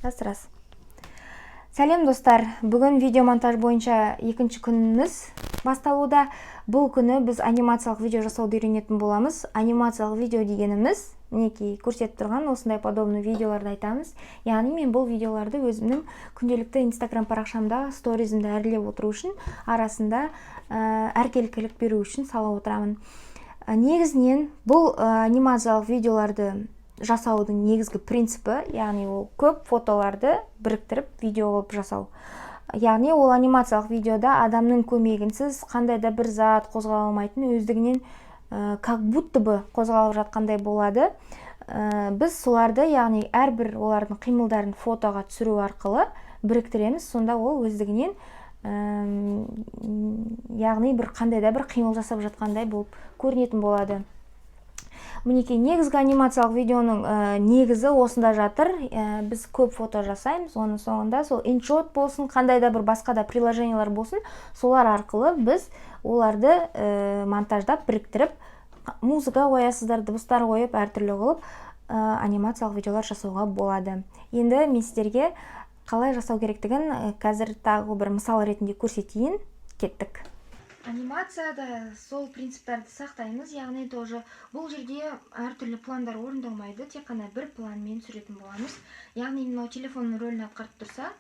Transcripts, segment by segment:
Рас. Сәлем достар, бүгін видеомонтаж бойынша екінші күніміз басталуда. Бұл күні біз анимациялық видео жасауды үйренетін боламыз. Анимациялық видео дегеніміз, мінекей көрсетіп тұрған осындай подобный видеоларды айтамыз. Яғни мен бұл видеоларды өзімнің күнделікті Instagram парақшамда сторизімді әрлеп отыру үшін, арасында әркелкілік беру үшін сала отырамын. Негізінен бұл анимациялық видеоларды жасаудың негізгі принципі, яғни ол көп фотоларды біріктіріп видео қылып жасау. Яғни ол анимациялық видеода адамның көмегінсіз қандай да бір зат қозғала алмайтын, өздігінен как будто бы қозғалып жатқандай болады. Біз соларды, яғни әрбір олардың қимылдарын фотоға түсіру арқылы біріктіреміз, сонда ол өздігінен яғни бір қандай да бір қимыл жасап жатқандай болып көрінетін болады. Мінекей негізгі анимациялық видеоның негізі осында жатыр. Біз көп фото жасаймыз, оның соңында сол иншот болсын, қандай да бір басқа да приложениялар болсын, солар арқылы біз оларды монтаждап біріктіріп, музыка қоясыздар, дыбыстар қойып, әртүрлі қылып анимациялық видеолар жасауға болады. Енді мен сіздерге қалай жасау керектігін қазір тағы бір мысал ретінде көрсетейін. Кеттік. Анимацияда сол принциптарды сақтаймыз, яғни тоже бұл жерде әртүрлі пландар орындалмайды, тек қана бір планмен түсіретін боламыз. Яғни мынау телефонның рөлін атқарып тұрса,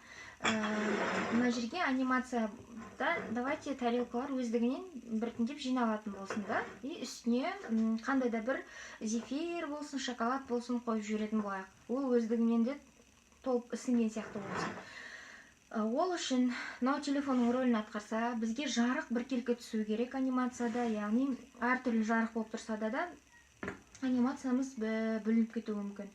мына жерге анимацияда давайте тарелкалар өздігінен біртіндеп жиналатын болсын да, и үстіне қандай да бір зефир болсын, шоколад болсын қойып жіберетін болайық. Ол өздігінен де толып ісінген сияқты болсын. Ол үшін мынау телефонның рөлін атқарса, бізге жарық біркелкі түсу керек анимацияда, яғни әртүрлі жарық болып тұрса да анимациямыз бүлініп кетуі мүмкін.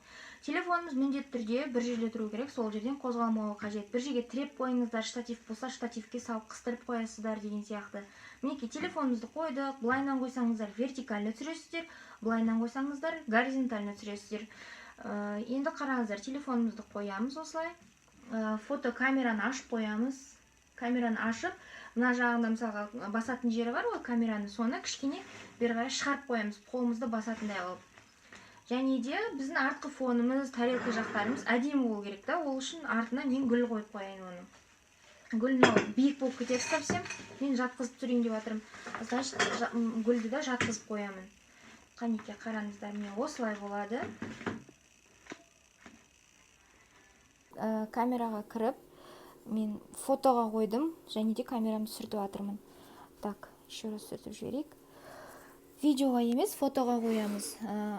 Телефонымыз міндетті түрде бір жерде тұру керек, сол жерден қозғалмауы қажет. Бір жерге тіреп қойыңыздар, штатив болса, штативке салып қыстырып қоясыздар деген сияқты. Мінекей телефонымызды қойдық, былайынан қойсаңыздар вертикально түсіресіздер, былайынан қойсаңыздар горизонтально түсіресіздер. Енді қараңыздар, телефонымызды қоямыз осылай. Фотокамераны ашып қоямыз. Камераны ашып, мына жағында мысалға басатын жері бар ғой, камераны соны кішкене бері қарай шығарып қоямыз, қолымызды басатындай қылып. Және де біздің артқы фонымыз, тарелка жақтарымыз әдемі болу керек та, ол үшін артына мен гүл қойып қояйын оны. Гүл биік болып кетеді совсем. Мен жатқызып түсірейін деп жатырмын. Значит, гүлді де жатқызып қоямын. Қанекей қараңыздар, мен осылай болады. Камераға кіріп, мен фотоға қойдым, және де камерамды сүртіп жатырмын. Так, еще раз сүртіп жіберейік. Видеоға емес, фотоға қоямыз.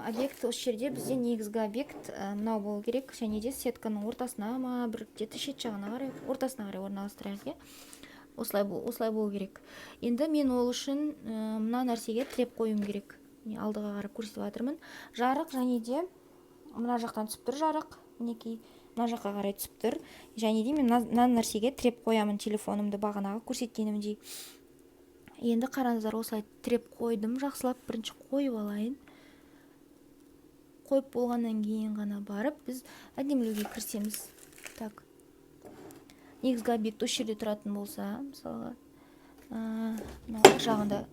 Объект осы жерде бізде негізгі объект мынау болу керек, және де сетканың ортасына ма, бір где-то шет жағына қарай, ортасына қарай орналастырайық. Осылай болу керек. Енді мен ол үшін мына нәрсеге тіреп қоюым керек. Алдыға қарап көрсетіп жатырмын. Жарық, және де мына жақтан түсіп тұр жарық, мінекей. Мына жаққа қарай түсіп тұр. Және де мен мына нәрсеге тіреп қоямын телефонымды бағанағы көрсеткенімдей. Енді қараңыздар, осылай тіреп қойдым, жақсылап бірінші қойып алайын. Қойып болғаннан кейін ғана барып, біз әдемілеуге кірісеміз. Так. Негізгі объект осы жерде тұратын болса, мысалға, мына жағында,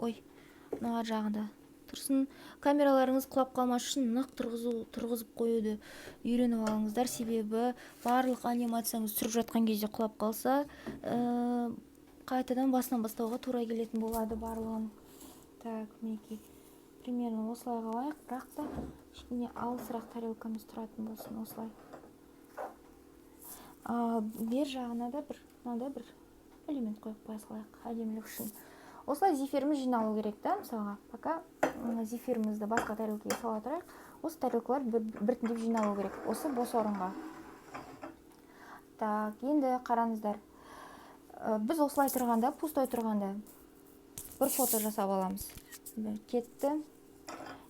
мына жағында тұрсын. Камераларыңыз құлап қалмас үшін нық тұрғызып қоюды үйреніп алыңыздар, себебі барлық анимацияңыз түсіріп жатқан кезде құлап қалса, қайтадан басынан бастауға тура келетін болады барлығын. Так, мінекей. Примерно осылай қалайық, бірақ та кішкене алысырақ тарелкамыз тұратын болсын, осылай. Бер жағына да бір элемент қойып қоя салайық, әдемілік үшін. Осылай зефиріміз жиналу керек та, мысалға, пока зефирімізді басқа тарелкеге сала тұрайық, осы тарелкалар біртіндеп жиналу керек, осы бос орынға. Так, енді қараңыздар. Біз осылай тұрғанда, пустой тұрғанда бір фото жасап аламыз. Кетті.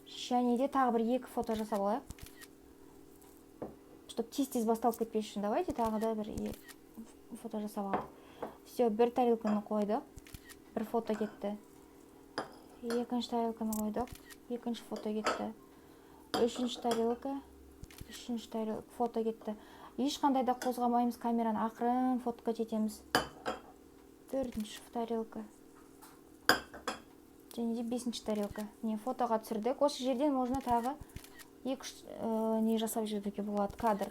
Және де тағы бір екі фото жасап алайық. Чтоб тез-тез басталып кетпес үшін, давайте тағы да бір фото жасап алайық. Все, бір тарелканы қойдық. Бір фото кетті. Екінші тарелканы қойдық. Екінші фото кетті. Үшінші тарелка фото кетті. Ешқандай да қозғамаймыз камераны, ақырын фотоға жетеміз. Төртінші тарелка. Және де бесінші тарелка. Фотоға түсірдік. Осы жерден можно тағы екі не жасап жіберуге болады, кадр.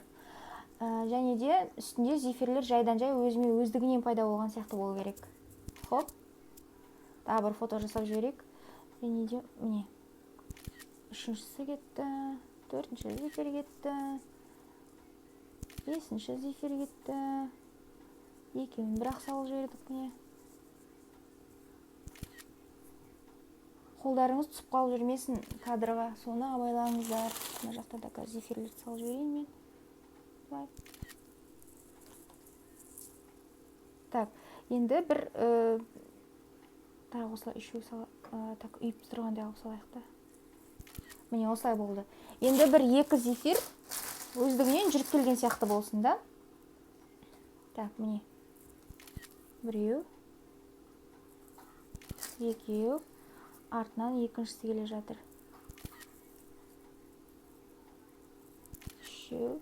және де үстінде зефирлер жайдан жай өздігінен пайда болған сияқты болу керек. Хоп, тағы бір фото жасап жіберейік. Және де міне үшіншісі кетті, төртінші зефир кетті, бесінші зефир кетті. Екеуін бірақ салып жібердік. Міне қолдарыңыз түсіп қалып жүрмесін кадрға, соны абайлаңыздар. Мына жақта да зефирлерді салып жіберейін мен. Былай. Так, енді бір тағы осылай үшеу так үйіп тұрғандай алып салайық та. Міне осылай болды. Енді бір екі зефир өздігінен жүріп келген сияқты болсын да. Так, міне біреу, екеу, артынан екіншісі келе жатыр. Үшеу.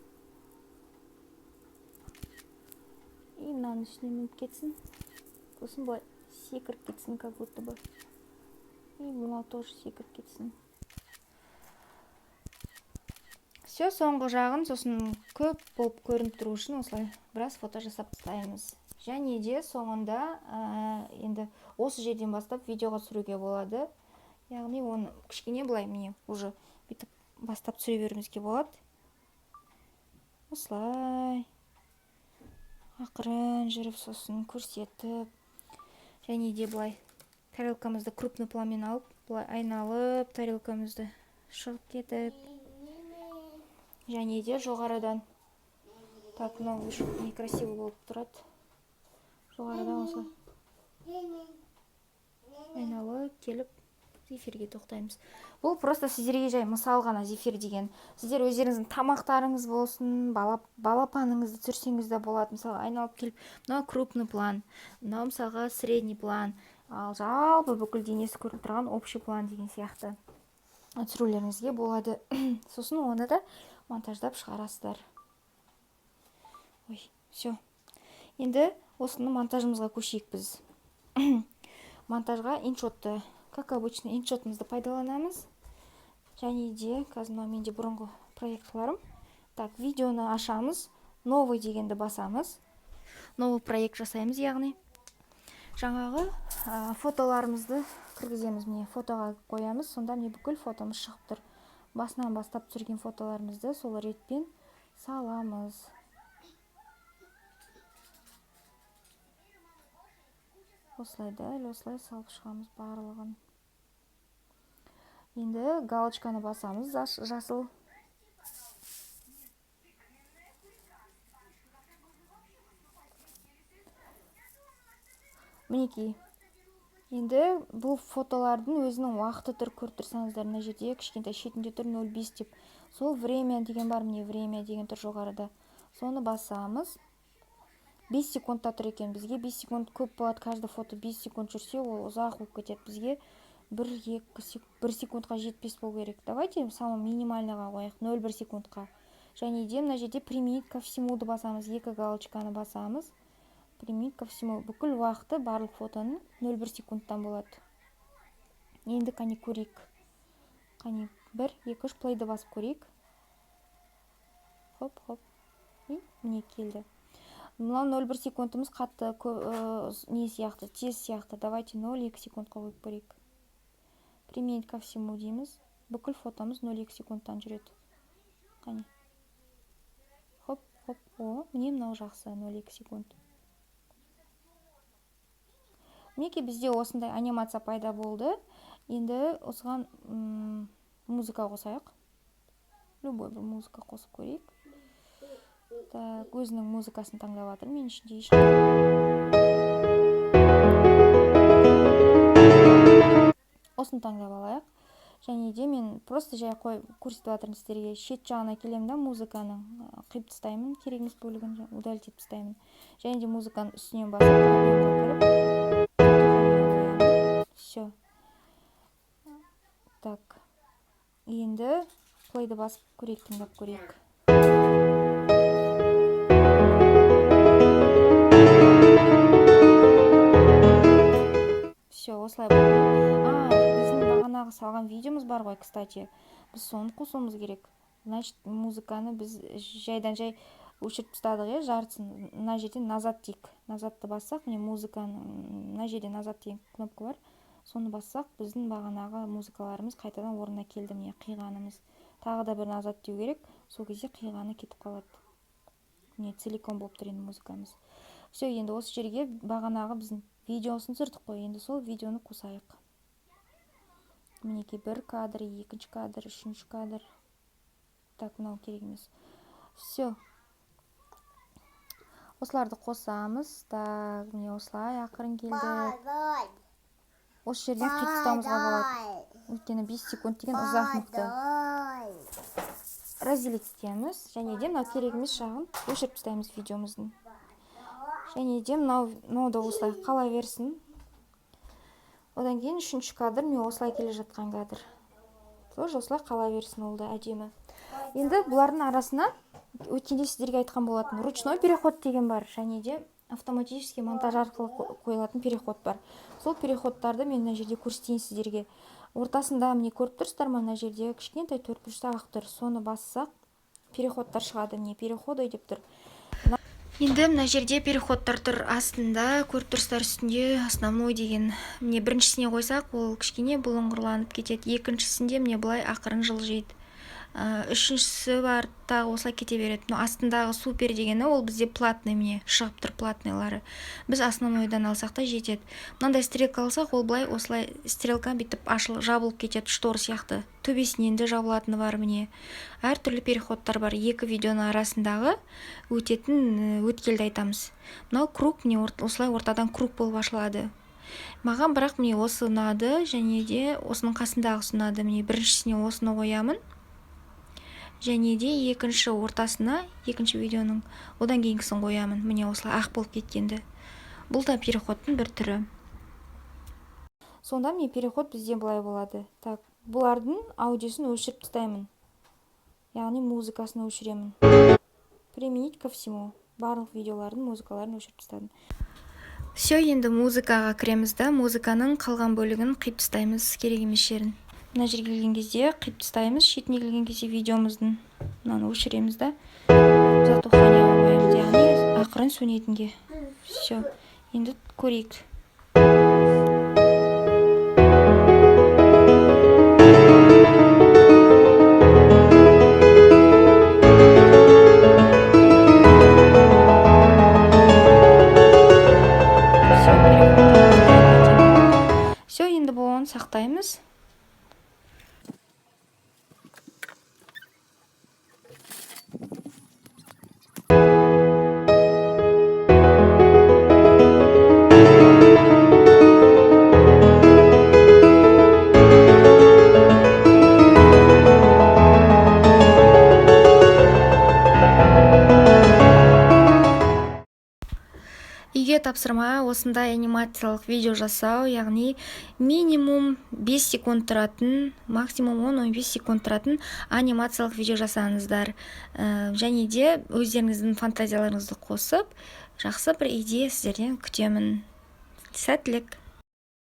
И мынаның үстіне мініп кетсін. Сосын былай секіріп кетсін, как будто бы. И мынау тоже секіріп кетсін. Все, соңғы жағын сосын көп болып көрініп тұру үшін осылай біраз фото жасап тастаймыз. Және де соңында енді осы жерден бастап видеоға түсіруге болады. Яғни оны кішкене былай міне уже бүйтіп бастап түсіре беруімізге болады. Осылай ақырын жүріп сосын көрсетіп, және де былай тарелкамызды крупный планмен алып, былай айналып тарелкамызды шығып кетіп, және де жоғарыдан. Так, мынау некрасиво болып тұрады. Жоғарыдан осылай айналып келіп зефирге тоқтаймыз. Бұл просто сіздерге жай мысал ғана зефир деген. Сіздер өздеріңіздің тамақтарыңыз болсын, балапаныңызды түсірсеңіз де болады. Мысалы айналып келіп, мынау крупный план, мынау мысалға средний план, ал жалпы бүкіл денесі көрініп тұрған общий план деген сияқты түсірулеріңізге болады. Сосын оны да монтаждап шығарасыздар. Ой, все. Енді осыны монтажымызға көшейік біз. Монтажға иншотты, как обычно, иншотымызды пайдаланамыз. Және де, қазір менде бұрынғы проектларым. Так, видеоны ашамыз, новый дегенді басамыз. Новый проект жасаймыз, яғни. Жаңағы фотоларымызды кіргіземіз, міне фотоға қоямыз, сонда міне бүкіл фотомыз шығып тұр. Басынан бастап түсірген фотоларымызды сол ретпен саламыз. Осылай дәл осылай салып шығамыз барлығын. Енді галочканы басамыз, жасыл. Мінекей. Енді бұл фотолардың өзінің уақыты тұр, көріп тұрсаңыздар, мына жерде кішкентай шетінде тұр 0,5 деп. Сол время деген бар, міне время деген тұр жоғарыда. Соны басамыз. 5 секундта тұр екен. Бізге 5 секунд көп болады, каждый фото 5 секунд жүрсе, ол ұзақ болып кетеді. Бізге 1 секундқа жетпес болу керек. Давайте самым минимальныйға қояйық, 0,1 секундқа. Және де мына жерде применить ко всемуды басамыз, екі галочканы басамыз. Применить ко всему. Бүкіл уақыты барлық фотоның 0,1 секундтан болады. Енді қане көрейік. Қане 1, 2, 3 плейді басып көрейік. Хоп, хоп. Міне келді. Мынау 0,1 секундымыз қатты не сияқты, тез сияқты. Давайте 0,2 секундқа қойып көрейік. Применить ко всему дейміз. Бүкіл фотомыз 0,2 секундтан жүреді. Қане. Хоп, хоп. О, міне мынау жақсы 0,2 секунд. Мінекей бізде осындай анимация пайда болды. Енді осыған музыка қосайық. Любой бір музыка қосып көрейік. Так, өзінің музыкасын таңдап жатыр. Мен ішінде осыны таңдап алайық. Және де мен просто жай көрсетіп жатырмын сіздерге. Шет жағына келемін да музыканың қиып тастаймын, керек емес бөлігін удалить етіп тастаймын. Және де музыканың үстінен басып кіріп. Все. Так. Енді плейді басып көрейік, тыңдап көрейік. Все, осылай болды. Біздің бағанағы салған видеомыз бар ғой, кстати. Біз соны қосуымыз керек. Значит, музыканы біз жайдан жай өшіріп тастадық, жартысын. Мына жерден назад дейік. Назадты бассақ, міне музыканы, мына жерде назад деген кнопка бар. Соны бассақ, біздің бағанағы музыкаларымыз қайтадан орнына келді, міне қиғанымыз. Тағы да бір назад деу керек, сол кезде қиғаны кетіп қалады. Міне целиком болып тұр енді музыкамыз. Все, енді осы жерге бағанағы біздің видеосын түсірдік қой, енді сол видеоны қосайық. Мінекей бір кадр, екінші кадр, үшінші кадр. Так, мынау керек емес. Все. Осыларды қосамыз. Так, міне осылай ақырын келді. Осы жерден қиып тастауымызға болады. Өйткені 5 секунд деген ұзақ мықты. Разделить етеміз. Және де мынау керек емес жағын өшіріп тастаймыз видеомыздың. Және де мынау да осылай қала берсін. Одан кейін үшінші кадр, мен осылай келе жатқан кадр. Тоже осылай қала берсін, ол да әдемі. Енді бұлардың арасына өткенде сіздерге айтқан болатын ручной переход деген бар, және де автоматический монтаж арқылы қойылатын переход бар. Сол переходтарды мен мына жерде көрсетейін сіздерге. Ортасында міне көріп тұрсыздар ма, мына жерде кішкентай төртбұрышты ақ тұр. Соны бассақ, переходтар шығады. Міне переходы деп тұр. Енді мына жерде переходтар тұр. Астында көріп тұрсыздар, үстінде основной деген. Міне біріншісіне қойсақ, ол кішкене бұлыңғырланып кетеді. Екіншісінде міне былай ақырын жылжиды. Үшіншісі бар, тағы осылай кете береді. Астындағы супер дегені ол бізде платный, міне шығып тұр платныйлары. Біз основнойдан алсақ та жетеді. Мынандай стрелка алсақ, ол былай осылай стрелка бүйтіп ашылып жабылып кетеді, штор сияқты. Төбесінен де жабылатыны бар, міне. Әр түрлі переходтар бар. Екі видеоның арасындағы өтетін өткелді айтамыз. Мынау круг, міне осылай ортадан круг болып ашылады. Маған бірақ міне осы ұнады, және де осының қасындағысы ұнады. Міне біріншісіне осыны қоямын. Және де екінші ортасына, екінші видеоның одан кейінгісін қоямын. Міне осылай ақ болып кеткенді. Бұл да переходтың бір түрі. Сонда міне переход бізде былай болады. Так, бұлардың аудиосын өшіріп тастаймын. Яғни музыкасын өшіремін. Применить ко всему. Барлық видеолардың музыкаларын өшіріп тастадым. Все, енді музыкаға кіреміз да, музыканың қалған бөлігін қиып тастаймыз, керек емес жерін. Мына жерге келген кезде қиып тастаймыз, шетіне келген кезде видеомыздың мынаны өшіреміз да. Затуханияға қоямыз, яғни ақырын сөнетінге. Все, енді көрейік. Все, енді болған сақтаймыз. Үйге тапсырма осындай анимациялық видео жасау, яғни минимум 5 секунд тұратын, максимум 10-15 секунд тұратын анимациялық видео жасаңыздар. Және де өздеріңіздің фантазияларыңызды қосып, жақсы бір идея сіздерден күтемін. Сәттілік!